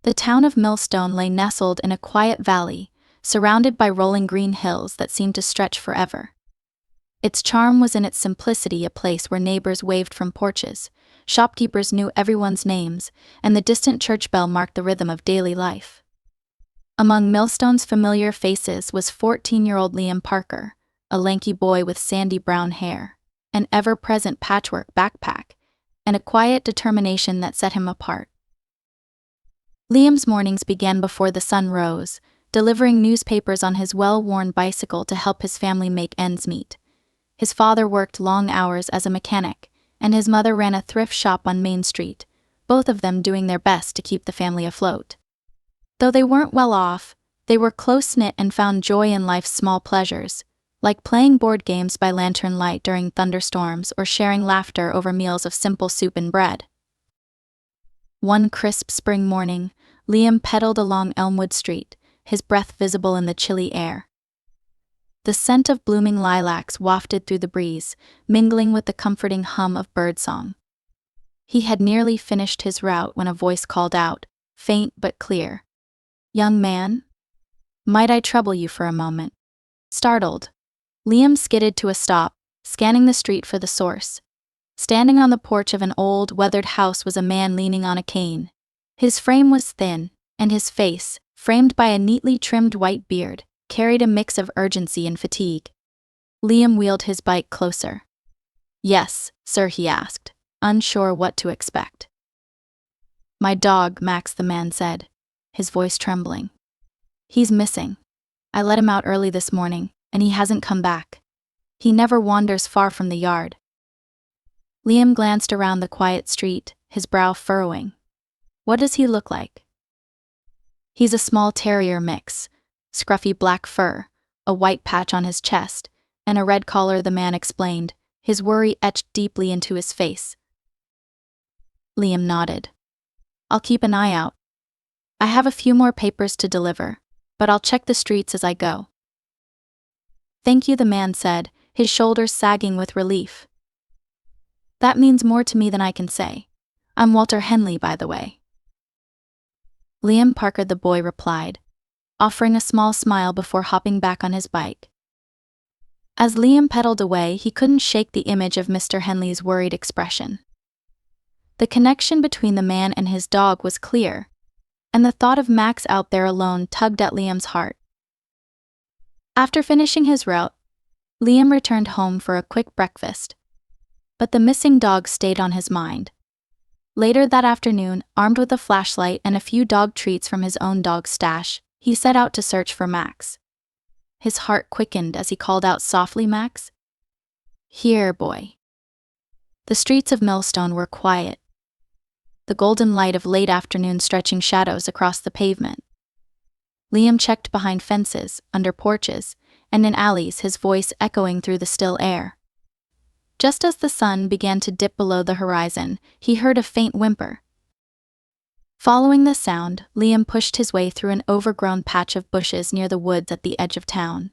The town of Millstone lay nestled in a quiet valley, surrounded by rolling green hills that seemed to stretch forever. Its charm was in its simplicity, a place where neighbors waved from porches, shopkeepers knew everyone's names, and the distant church bell marked the rhythm of daily life. Among Millstone's familiar faces was 14-year-old Liam Parker, a lanky boy with sandy brown hair, an ever-present patchwork backpack, and a quiet determination that set him apart. Liam's mornings began before the sun rose, delivering newspapers on his well-worn bicycle to help his family make ends meet. His father worked long hours as a mechanic, and his mother ran a thrift shop on Main Street, both of them doing their best to keep the family afloat. Though they weren't well off, they were close-knit and found joy in life's small pleasures, like playing board games by lantern light during thunderstorms or sharing laughter over meals of simple soup and bread. One crisp spring morning, Liam pedaled along Elmwood Street, his breath visible in the chilly air. The scent of blooming lilacs wafted through the breeze, mingling with the comforting hum of birdsong. He had nearly finished his route when a voice called out, faint but clear, "Young man? Might I trouble you for a moment?" Startled, Liam skidded to a stop, scanning the street for the source. Standing on the porch of an old, weathered house was a man leaning on a cane. His frame was thin, and his face, framed by a neatly trimmed white beard, carried a mix of urgency and fatigue. Liam wheeled his bike closer. "Yes, sir," he asked, unsure what to expect. "My dog, Max," the man said, his voice trembling. "He's missing. I let him out early this morning, and he hasn't come back. He never wanders far from the yard." Liam glanced around the quiet street, his brow furrowing. "What does he look like?" "He's a small terrier mix, scruffy black fur, a white patch on his chest, and a red collar," the man explained, his worry etched deeply into his face. Liam nodded. "I'll keep an eye out. I have a few more papers to deliver, but I'll check the streets as I go." "Thank you," the man said, his shoulders sagging with relief. "That means more to me than I can say. I'm Walter Henley, by the way." Liam Parker, the boy replied, offering a small smile before hopping back on his bike. As Liam pedaled away, he couldn't shake the image of Mr. Henley's worried expression. The connection between the man and his dog was clear, and the thought of Max out there alone tugged at Liam's heart. After finishing his route, Liam returned home for a quick breakfast. But the missing dog stayed on his mind. Later that afternoon, armed with a flashlight and a few dog treats from his own dog stash, he set out to search for Max. His heart quickened as he called out softly, "Max? Here, boy." The streets of Millstone were quiet, the golden light of late afternoon stretching shadows across the pavement. Liam checked behind fences, under porches, and in alleys, his voice echoing through the still air. Just as the sun began to dip below the horizon, he heard a faint whimper. Following the sound, Liam pushed his way through an overgrown patch of bushes near the woods at the edge of town.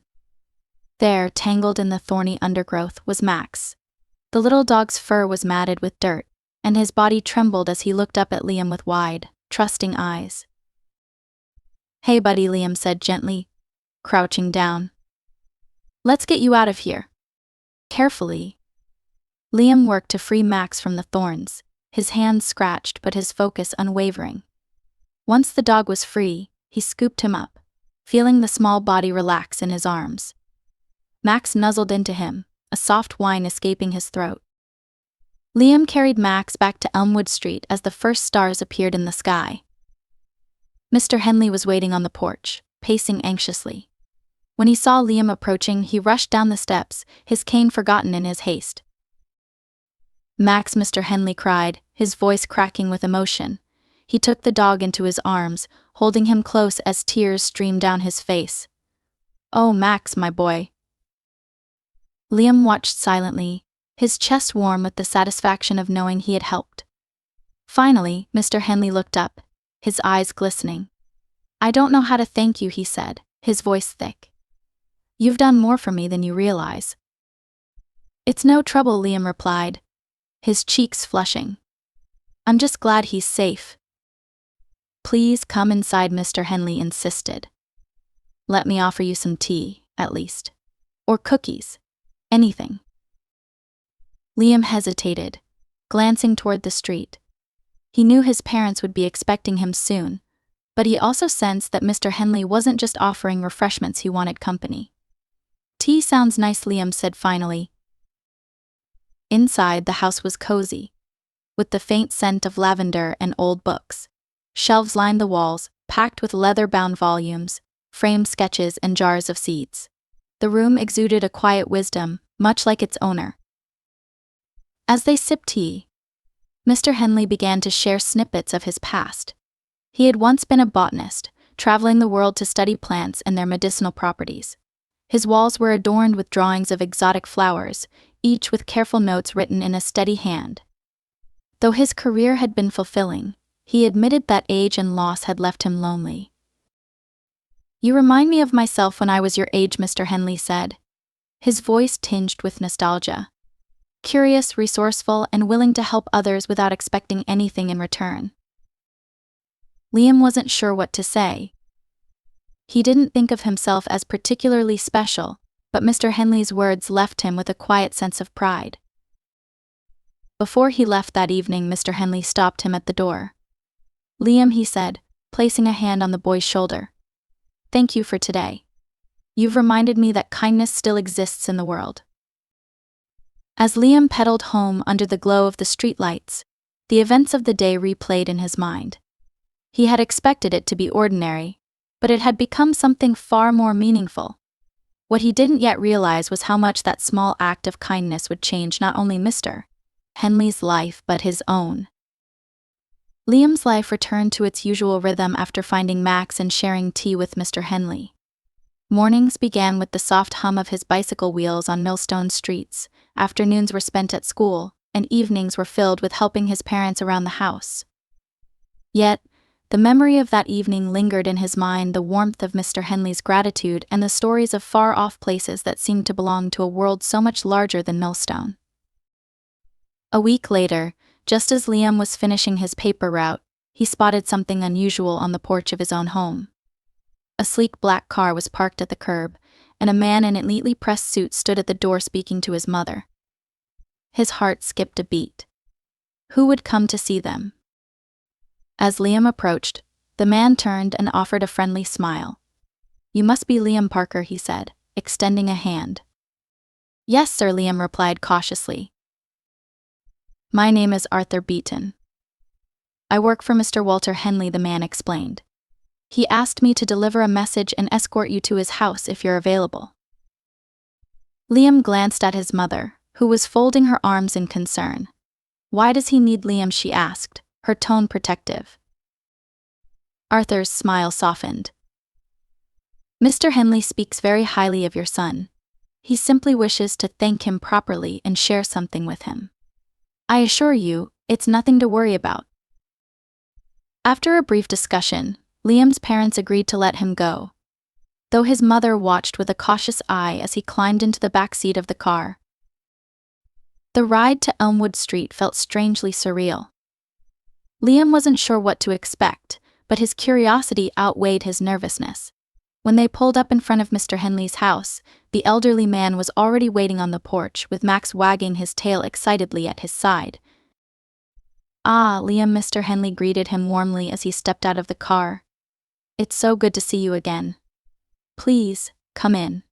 There, tangled in the thorny undergrowth, was Max. The little dog's fur was matted with dirt, and his body trembled as he looked up at Liam with wide, trusting eyes. "Hey buddy," Liam said gently, crouching down. "Let's get you out of here." Carefully, Liam worked to free Max from the thorns, his hands scratched but his focus unwavering. Once the dog was free, he scooped him up, feeling the small body relax in his arms. Max nuzzled into him, a soft whine escaping his throat. Liam carried Max back to Elmwood Street as the first stars appeared in the sky. Mr. Henley was waiting on the porch, pacing anxiously. When he saw Liam approaching, he rushed down the steps, his cane forgotten in his haste. "Max," Mr. Henley cried, his voice cracking with emotion. He took the dog into his arms, holding him close as tears streamed down his face. "Oh, Max, my boy." Liam watched silently, his chest warm with the satisfaction of knowing he had helped. Finally, Mr. Henley looked up, his eyes glistening. "I don't know how to thank you," he said, his voice thick. "You've done more for me than you realize." "It's no trouble," Liam replied, his cheeks flushing. "I'm just glad he's safe." Please come inside, Mr. Henley insisted. Let me offer you some tea, at least. Or cookies. Anything. Liam hesitated, glancing toward the street. He knew his parents would be expecting him soon, but he also sensed that Mr. Henley wasn't just offering refreshments, he wanted company. Tea sounds nice, Liam said finally. Inside, the house was cozy, with the faint scent of lavender and old books. Shelves lined the walls, packed with leather-bound volumes, framed sketches, and jars of seeds. The room exuded a quiet wisdom, much like its owner. As they sipped tea, Mr. Henley began to share snippets of his past. He had once been a botanist, traveling the world to study plants and their medicinal properties. His walls were adorned with drawings of exotic flowers, each with careful notes written in a steady hand. Though his career had been fulfilling, he admitted that age and loss had left him lonely. You remind me of myself when I was your age, Mr. Henley said, his voice tinged with nostalgia. Curious, resourceful, and willing to help others without expecting anything in return. Liam wasn't sure what to say. He didn't think of himself as particularly special, but Mr. Henley's words left him with a quiet sense of pride. Before he left that evening, Mr. Henley stopped him at the door. Liam, he said, placing a hand on the boy's shoulder. Thank you for today. You've reminded me that kindness still exists in the world. As Liam pedaled home under the glow of the streetlights, the events of the day replayed in his mind. He had expected it to be ordinary, but it had become something far more meaningful. What he didn't yet realize was how much that small act of kindness would change not only Mr. Henley's life but his own. Liam's life returned to its usual rhythm after finding Max and sharing tea with Mr. Henley. Mornings began with the soft hum of his bicycle wheels on millstone streets, afternoons were spent at school, and evenings were filled with helping his parents around the house. Yet, the memory of that evening lingered in his mind, the warmth of Mr. Henley's gratitude and the stories of far-off places that seemed to belong to a world so much larger than Millstone. A week later, just as Liam was finishing his paper route, he spotted something unusual on the porch of his own home. A sleek black car was parked at the curb, and a man in a neatly pressed suit stood at the door speaking to his mother. His heart skipped a beat. Who would come to see them? As Liam approached, the man turned and offered a friendly smile. You must be Liam Parker, he said, extending a hand. Yes, sir, Liam replied cautiously. My name is Arthur Beaton. I work for Mr. Walter Henley, the man explained. He asked me to deliver a message and escort you to his house if you're available. Liam glanced at his mother, who was folding her arms in concern. Why does he need Liam, she asked, her tone protective. Arthur's smile softened. Mr. Henley speaks very highly of your son. He simply wishes to thank him properly and share something with him. I assure you, it's nothing to worry about. After a brief discussion, Liam's parents agreed to let him go, though his mother watched with a cautious eye as he climbed into the back seat of the car. The ride to Elmwood Street felt strangely surreal. Liam wasn't sure what to expect, but his curiosity outweighed his nervousness. When they pulled up in front of Mr. Henley's house, the elderly man was already waiting on the porch, with Max wagging his tail excitedly at his side. Ah, Liam, Mr. Henley greeted him warmly as he stepped out of the car. It's so good to see you again. Please, come in.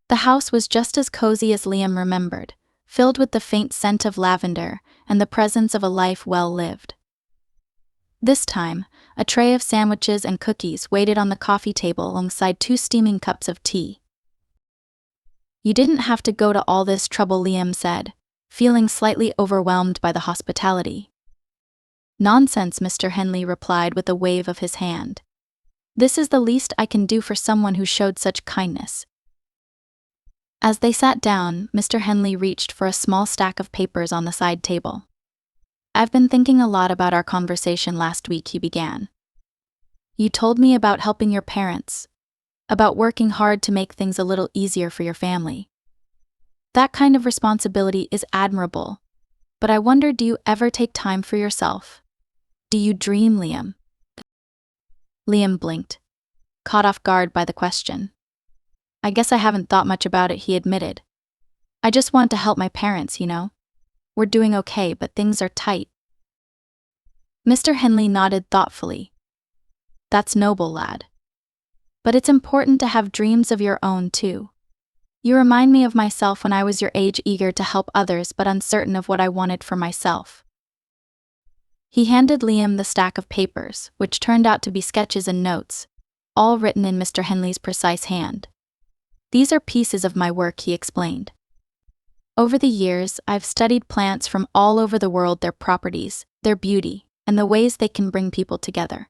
The house was just as cozy as Liam remembered, filled with the faint scent of lavender and the presence of a life well lived. This time, a tray of sandwiches and cookies waited on the coffee table alongside 2 steaming cups of tea. You didn't have to go to all this trouble, Liam said, feeling slightly overwhelmed by the hospitality. Nonsense, Mr. Henley replied with a wave of his hand. This is the least I can do for someone who showed such kindness. As they sat down, Mr. Henley reached for a small stack of papers on the side table. I've been thinking a lot about our conversation last week, he began. You told me about helping your parents, about working hard to make things a little easier for your family. That kind of responsibility is admirable, but I wonder, do you ever take time for yourself? Do you dream, Liam? Liam blinked, caught off guard by the question. I guess I haven't thought much about it, he admitted. I just want to help my parents, you know. We're doing okay, but things are tight. Mr. Henley nodded thoughtfully. That's noble, lad. But it's important to have dreams of your own, too. You remind me of myself when I was your age, eager to help others but uncertain of what I wanted for myself. He handed Liam the stack of papers, which turned out to be sketches and notes, all written in Mr. Henley's precise hand. These are pieces of my work, he explained. Over the years, I've studied plants from all over the world, their properties, their beauty, and the ways they can bring people together.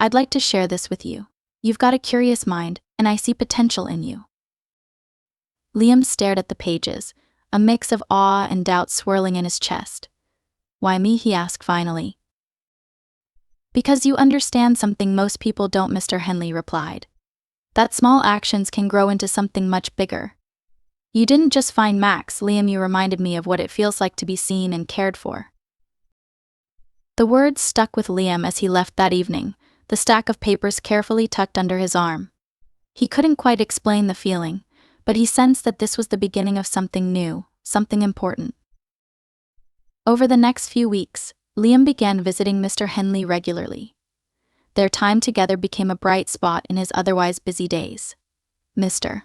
I'd like to share this with you. You've got a curious mind, and I see potential in you. Liam stared at the pages, a mix of awe and doubt swirling in his chest. Why me, he asked finally. Because you understand something most people don't, Mr. Henley replied. That small actions can grow into something much bigger. You didn't just find Max, Liam, you reminded me of what it feels like to be seen and cared for. The words stuck with Liam as he left that evening, the stack of papers carefully tucked under his arm. He couldn't quite explain the feeling, but he sensed that this was the beginning of something new, something important. Over the next few weeks, Liam began visiting Mr. Henley regularly. Their time together became a bright spot in his otherwise busy days. Mr.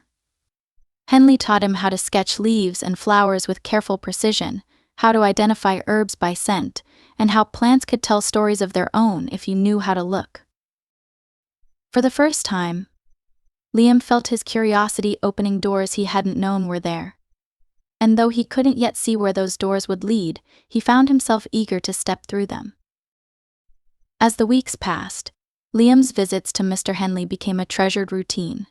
Henley taught him how to sketch leaves and flowers with careful precision, how to identify herbs by scent, and how plants could tell stories of their own if you knew how to look. For the first time, Liam felt his curiosity opening doors he hadn't known were there. And though he couldn't yet see where those doors would lead, he found himself eager to step through them. As the weeks passed, Liam's visits to Mr. Henley became a treasured routine.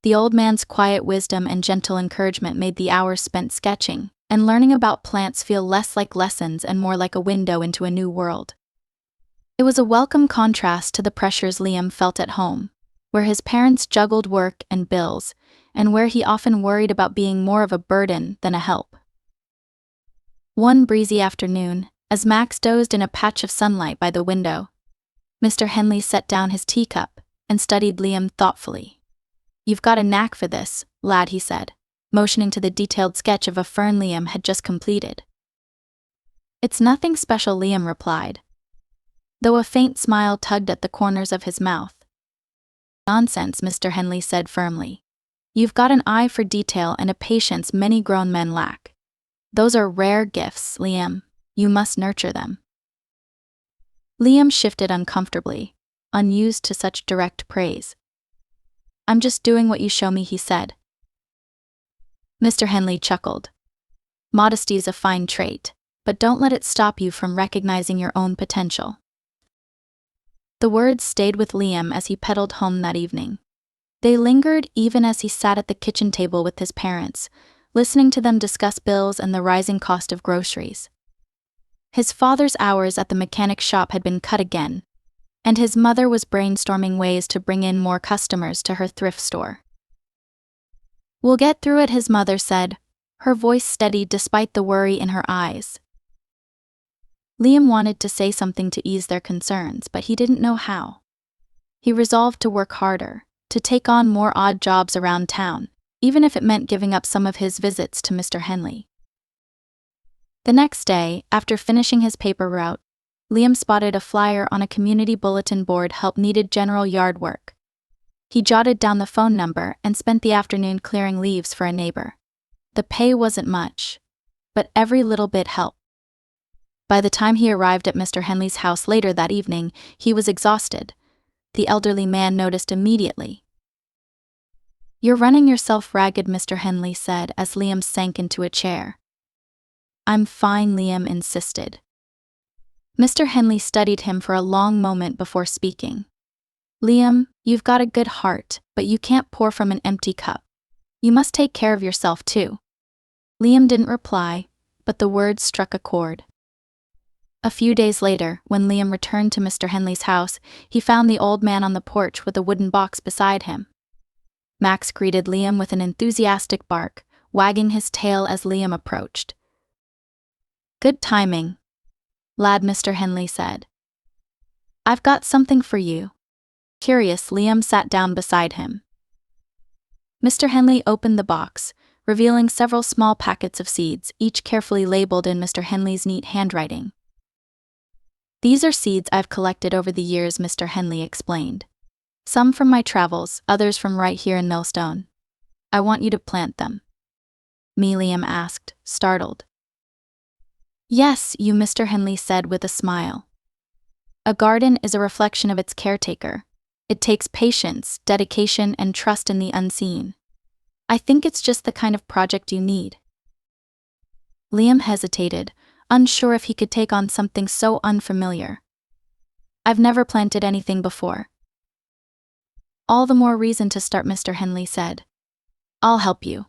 The old man's quiet wisdom and gentle encouragement made the hours spent sketching and learning about plants feel less like lessons and more like a window into a new world. It was a welcome contrast to the pressures Liam felt at home, where his parents juggled work and bills, and where he often worried about being more of a burden than a help. One breezy afternoon, as Max dozed in a patch of sunlight by the window, Mr. Henley set down his teacup and studied Liam thoughtfully. You've got a knack for this, lad, he said, motioning to the detailed sketch of a fern Liam had just completed. It's nothing special, Liam replied, though a faint smile tugged at the corners of his mouth. Nonsense, Mr. Henley said firmly. You've got an eye for detail and a patience many grown men lack. Those are rare gifts, Liam. You must nurture them. Liam shifted uncomfortably, unused to such direct praise. I'm just doing what you show me, he said. Mr. Henley chuckled. Modesty's a fine trait, but don't let it stop you from recognizing your own potential. The words stayed with Liam as he pedaled home that evening. They lingered even as he sat at the kitchen table with his parents, listening to them discuss bills and the rising cost of groceries. His father's hours at the mechanic shop had been cut again, and his mother was brainstorming ways to bring in more customers to her thrift store. We'll get through it, his mother said, her voice steady despite the worry in her eyes. Liam wanted to say something to ease their concerns, but he didn't know how. He resolved to work harder, to take on more odd jobs around town, even if it meant giving up some of his visits to Mr. Henley. The next day, after finishing his paper route, Liam spotted a flyer on a community bulletin board help needed general yard work. He jotted down the phone number and spent the afternoon clearing leaves for a neighbor. The pay wasn't much, but every little bit helped. By the time he arrived at Mr. Henley's house later that evening, he was exhausted. The elderly man noticed immediately. You're running yourself ragged, Mr. Henley said as Liam sank into a chair. I'm fine, Liam insisted. Mr. Henley studied him for a long moment before speaking. Liam, you've got a good heart, but you can't pour from an empty cup. You must take care of yourself too. Liam didn't reply, but the words struck a chord. A few days later, when Liam returned to Mr. Henley's house, he found the old man on the porch with a wooden box beside him. Max greeted Liam with an enthusiastic bark, wagging his tail as Liam approached. Good timing, lad, Mr. Henley said. I've got something for you. Curious, Liam sat down beside him. Mr. Henley opened the box, revealing several small packets of seeds, each carefully labeled in Mr. Henley's neat handwriting. "These are seeds I've collected over the years," Mr. Henley explained. "Some from my travels, others from right here in Millstone. I want you to plant them." Me, Liam asked, startled. "Yes, you," Mr. Henley said with a smile. "A garden is a reflection of its caretaker. It takes patience, dedication, and trust in the unseen. I think it's just the kind of project you need." Liam hesitated, unsure if he could take on something so unfamiliar. "I've never planted anything before." "All the more reason to start," Mr. Henley said. "I'll help you.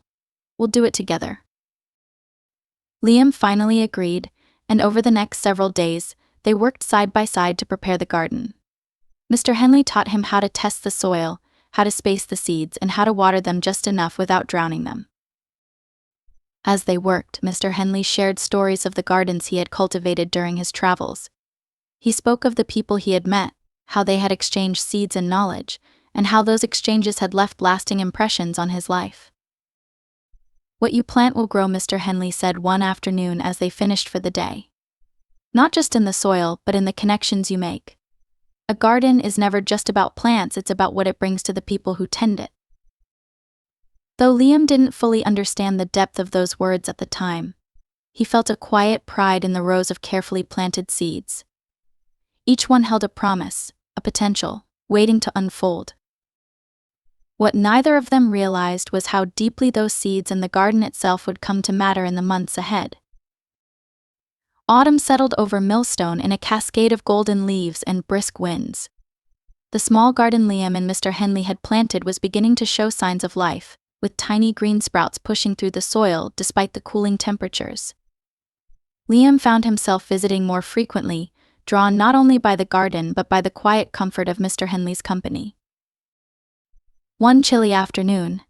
We'll do it together." Liam finally agreed, and over the next several days, they worked side by side to prepare the garden. Mr. Henley taught him how to test the soil, how to space the seeds, and how to water them just enough without drowning them. As they worked, Mr. Henley shared stories of the gardens he had cultivated during his travels. He spoke of the people he had met, how they had exchanged seeds and knowledge, and how those exchanges had left lasting impressions on his life. "What you plant will grow," Mr. Henley said one afternoon as they finished for the day. "Not just in the soil, but in the connections you make. A garden is never just about plants, it's about what it brings to the people who tend it." Though Liam didn't fully understand the depth of those words at the time, he felt a quiet pride in the rows of carefully planted seeds. Each one held a promise, a potential, waiting to unfold. What neither of them realized was how deeply those seeds and the garden itself would come to matter in the months ahead. Autumn settled over Millstone in a cascade of golden leaves and brisk winds. The small garden Liam and Mr. Henley had planted was beginning to show signs of life, with tiny green sprouts pushing through the soil despite the cooling temperatures. Liam found himself visiting more frequently, drawn not only by the garden but by the quiet comfort of Mr. Henley's company. One chilly afternoon,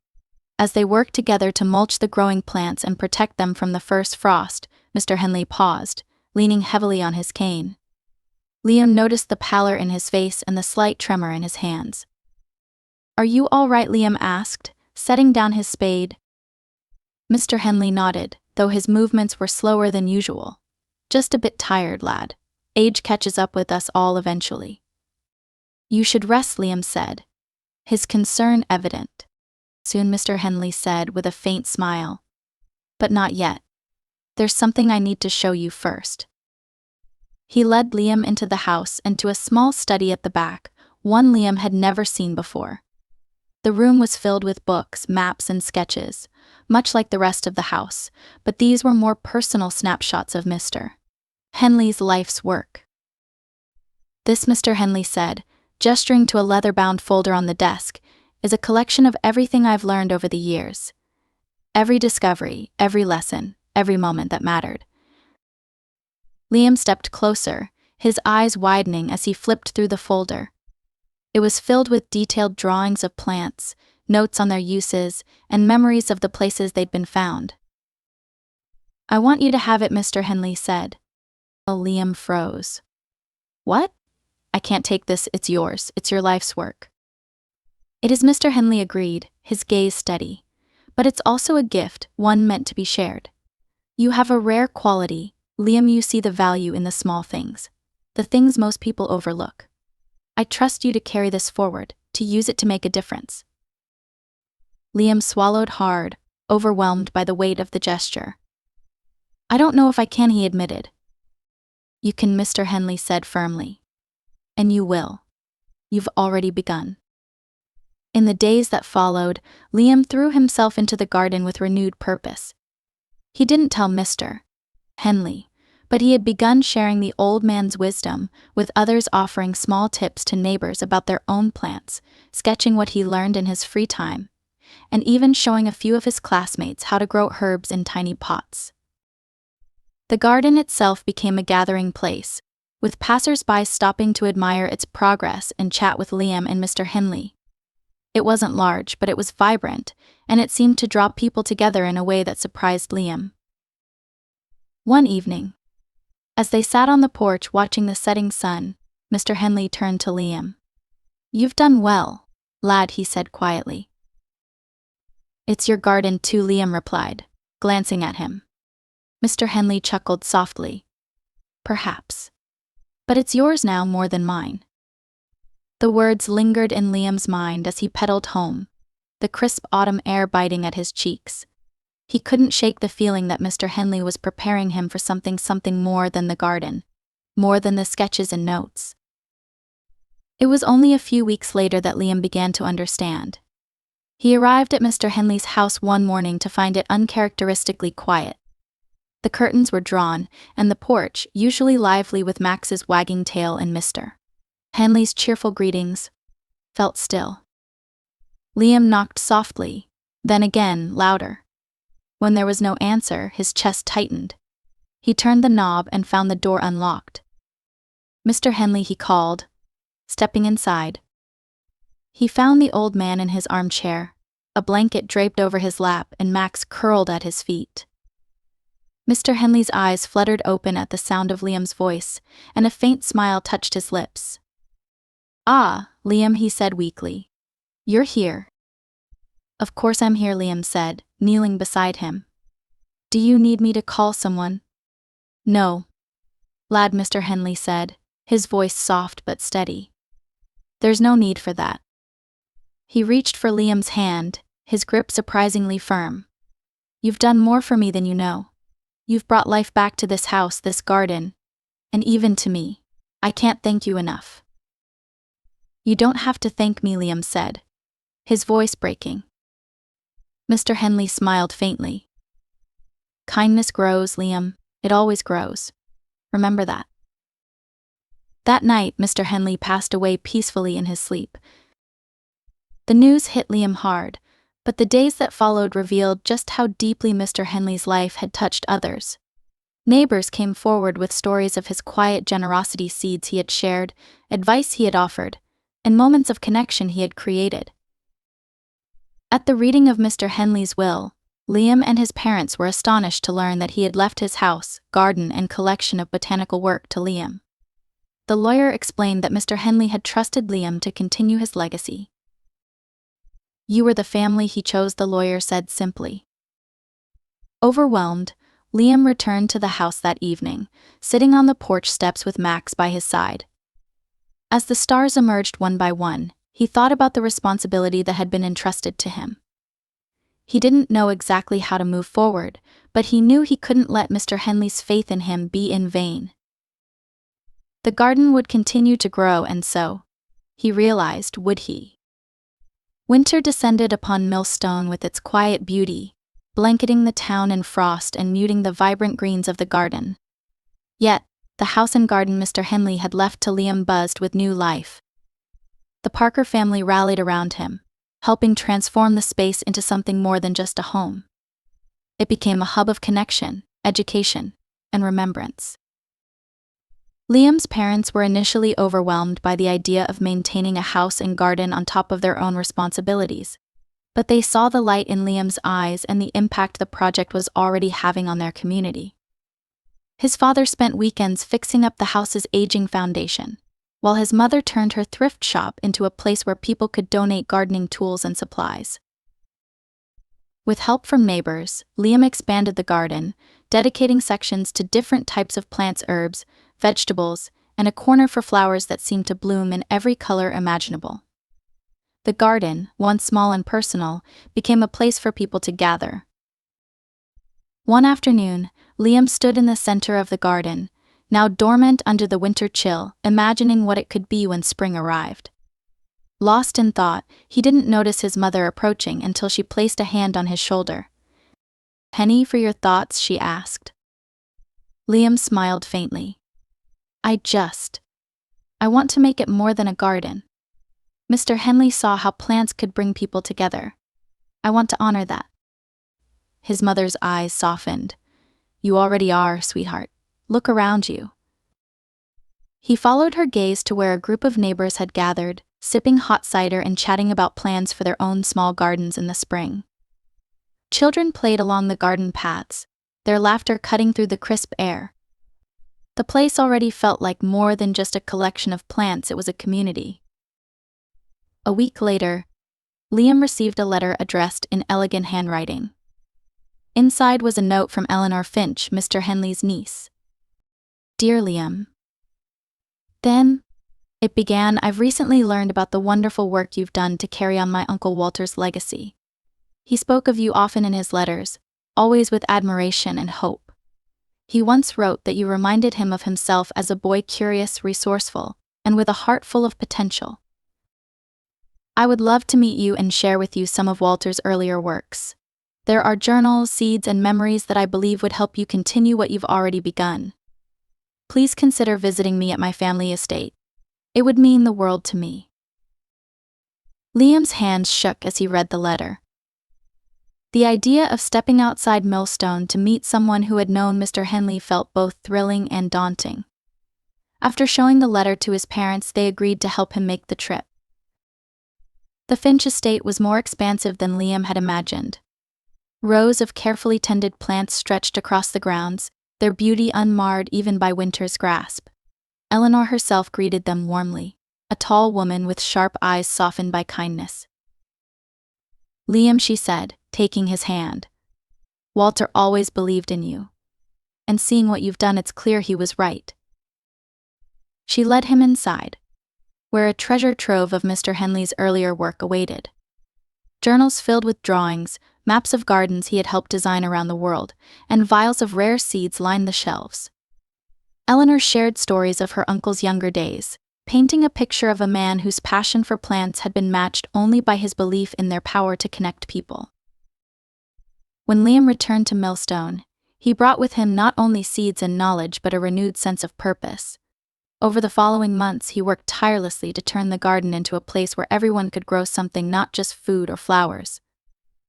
as they worked together to mulch the growing plants and protect them from the first frost, Mr. Henley paused, leaning heavily on his cane. Liam noticed the pallor in his face and the slight tremor in his hands. "Are you all right?" Liam asked, setting down his spade. Mr. Henley nodded, though his movements were slower than usual. "Just a bit tired, lad. Age catches up with us all eventually." "You should rest," Liam said, his concern evident. "Soon," Mr. Henley said with a faint smile. "But not yet. There's something I need to show you first." He led Liam into the house and to a small study at the back, one Liam had never seen before. The room was filled with books, maps, and sketches, much like the rest of the house, but these were more personal snapshots of Mr. Henley's life's work. "This," Mr. Henley said, gesturing to a leather-bound folder on the desk, "is a collection of everything I've learned over the years. Every discovery, every lesson, every moment that mattered." Liam stepped closer, his eyes widening as he flipped through the folder. It was filled with detailed drawings of plants, notes on their uses, and memories of the places they'd been found. "I want you to have it," Mr. Henley said. Liam froze. "What? I can't take this, it's yours, it's your life's work." "It is," Mr. Henley agreed, his gaze steady. "But it's also a gift, one meant to be shared. You have a rare quality, Liam. You see the value in the small things, the things most people overlook. I trust you to carry this forward, to use it to make a difference." Liam swallowed hard, overwhelmed by the weight of the gesture. "I don't know if I can," he admitted. "You can," Mr. Henley said firmly. "And you will. You've already begun." In the days that followed, Liam threw himself into the garden with renewed purpose. He didn't tell Mr. Henley, but he had begun sharing the old man's wisdom, with others offering small tips to neighbors about their own plants, sketching what he learned in his free time, and even showing a few of his classmates how to grow herbs in tiny pots. The garden itself became a gathering place, with passers-by stopping to admire its progress and chat with Liam and Mr. Henley. It wasn't large, but it was vibrant, and it seemed to draw people together in a way that surprised Liam. One evening, as they sat on the porch watching the setting sun, Mr. Henley turned to Liam. "You've done well, lad," he said quietly. "It's your garden too," Liam replied, glancing at him. Mr. Henley chuckled softly. "Perhaps. But it's yours now more than mine." The words lingered in Liam's mind as he pedaled home, the crisp autumn air biting at his cheeks. He couldn't shake the feeling that Mr. Henley was preparing him for something more than the garden, more than the sketches and notes. It was only a few weeks later that Liam began to understand. He arrived at Mr. Henley's house one morning to find it uncharacteristically quiet. The curtains were drawn, and the porch, usually lively with Max's wagging tail and Mr. Henley's cheerful greetings, felt still. Liam knocked softly, then again, louder. When there was no answer, his chest tightened. He turned the knob and found the door unlocked. "Mr. Henley," he called, stepping inside. He found the old man in his armchair, a blanket draped over his lap and Max curled at his feet. Mr. Henley's eyes fluttered open at the sound of Liam's voice, and a faint smile touched his lips. "Ah, Liam," he said weakly. "You're here." "Of course I'm here," Liam said, kneeling beside him. "Do you need me to call someone?" "No, lad," Mr. Henley said, his voice soft but steady. "There's no need for that." He reached for Liam's hand, his grip surprisingly firm. "You've done more for me than you know. You've brought life back to this house, this garden, and even to me. I can't thank you enough." "You don't have to thank me," Liam said, his voice breaking. Mr. Henley smiled faintly. "Kindness grows, Liam. It always grows. Remember that." That night, Mr. Henley passed away peacefully in his sleep. The news hit Liam hard, but the days that followed revealed just how deeply Mr. Henley's life had touched others. Neighbors came forward with stories of his quiet generosity, seeds he had shared, advice he had offered, and moments of connection he had created. At the reading of Mr. Henley's will, Liam and his parents were astonished to learn that he had left his house, garden, and collection of botanical work to Liam. The lawyer explained that Mr. Henley had trusted Liam to continue his legacy. "You were the family he chose," the lawyer said simply. Overwhelmed, Liam returned to the house that evening, sitting on the porch steps with Max by his side. As the stars emerged one by one, he thought about the responsibility that had been entrusted to him. He didn't know exactly how to move forward, but he knew he couldn't let Mr. Henley's faith in him be in vain. The garden would continue to grow, and so, he realized, would he. Winter descended upon Millstone with its quiet beauty, blanketing the town in frost and muting the vibrant greens of the garden. Yet, the house and garden Mr. Henley had left to Liam buzzed with new life. The Parker family rallied around him, helping transform the space into something more than just a home. It became a hub of connection, education, and remembrance. Liam's parents were initially overwhelmed by the idea of maintaining a house and garden on top of their own responsibilities, but they saw the light in Liam's eyes and the impact the project was already having on their community. His father spent weekends fixing up the house's aging foundation, while his mother turned her thrift shop into a place where people could donate gardening tools and supplies. With help from neighbors, Liam expanded the garden, dedicating sections to different types of plants, herbs, vegetables, and a corner for flowers that seemed to bloom in every color imaginable. The garden, once small and personal, became a place for people to gather. One afternoon, Liam stood in the center of the garden, now dormant under the winter chill, imagining what it could be when spring arrived. Lost in thought, he didn't notice his mother approaching until she placed a hand on his shoulder. "Penny for your thoughts?" she asked. Liam smiled faintly. I want to make it more than a garden. Mr. Henley saw how plants could bring people together. I want to honor that." His mother's eyes softened. "You already are, sweetheart. Look around you." He followed her gaze to where a group of neighbors had gathered, sipping hot cider and chatting about plans for their own small gardens in the spring. Children played along the garden paths, their laughter cutting through the crisp air. The place already felt like more than just a collection of plants, it was a community. A week later, Liam received a letter addressed in elegant handwriting. Inside was a note from Eleanor Finch, Mr. Henley's niece. Dear Liam. Then it began. I've recently learned about the wonderful work you've done to carry on my Uncle Walter's legacy. He spoke of you often in his letters, always with admiration and hope. He once wrote that you reminded him of himself as a boy, curious, resourceful, and with a heart full of potential. I would love to meet you and share with you some of Walter's earlier works. There are journals, seeds, and memories that I believe would help you continue what you've already begun. Please consider visiting me at my family estate. It would mean the world to me. Liam's hands shook as he read the letter. The idea of stepping outside Millstone to meet someone who had known Mr. Henley felt both thrilling and daunting. After showing the letter to his parents, they agreed to help him make the trip. The Finch estate was more expansive than Liam had imagined. Rows of carefully tended plants stretched across the grounds, their beauty unmarred even by winter's grasp. Eleanor herself greeted them warmly, a tall woman with sharp eyes softened by kindness. Liam, she said, taking his hand. Walter always believed in you. And seeing what you've done, it's clear he was right. She led him inside, where a treasure trove of Mr. Henley's earlier work awaited. Journals filled with drawings, maps of gardens he had helped design around the world, and vials of rare seeds lined the shelves. Eleanor shared stories of her uncle's younger days, painting a picture of a man whose passion for plants had been matched only by his belief in their power to connect people. When Liam returned to Millstone, he brought with him not only seeds and knowledge but a renewed sense of purpose. Over the following months, he worked tirelessly to turn the garden into a place where everyone could grow something, not just food or flowers,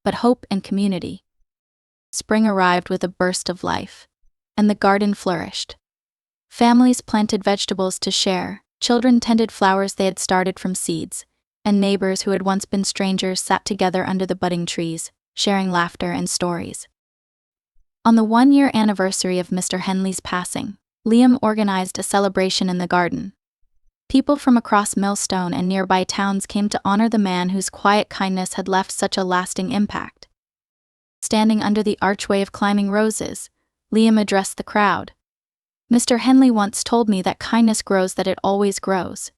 but hope and community. Spring arrived with a burst of life, and the garden flourished. Families planted vegetables to share, children tended flowers they had started from seeds, and neighbors who had once been strangers sat together under the budding trees, sharing laughter and stories. On the 1-year anniversary of Mr. Henley's passing, Liam organized a celebration in the garden. People from across Millstone and nearby towns came to honor the man whose quiet kindness had left such a lasting impact. Standing under the archway of climbing roses, Liam addressed the crowd. Mr. Henley once told me that kindness grows, that it always grows.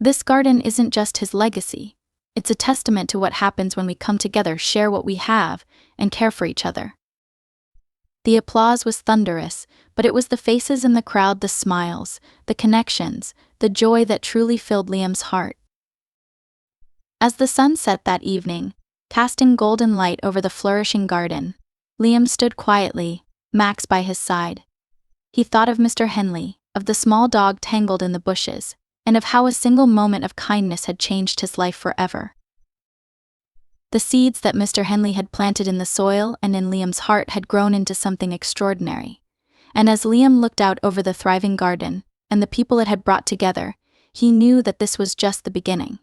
This garden isn't just his legacy, it's a testament to what happens when we come together, share what we have, and care for each other. The applause was thunderous, but it was the faces in the crowd, the smiles, the connections, the joy that truly filled Liam's heart. As the sun set that evening, casting golden light over the flourishing garden, Liam stood quietly, Max by his side. He thought of Mr. Henley, of the small dog tangled in the bushes, and of how a single moment of kindness had changed his life forever. The seeds that Mr. Henley had planted in the soil and in Liam's heart had grown into something extraordinary. And as Liam looked out over the thriving garden and the people it had brought together, he knew that this was just the beginning.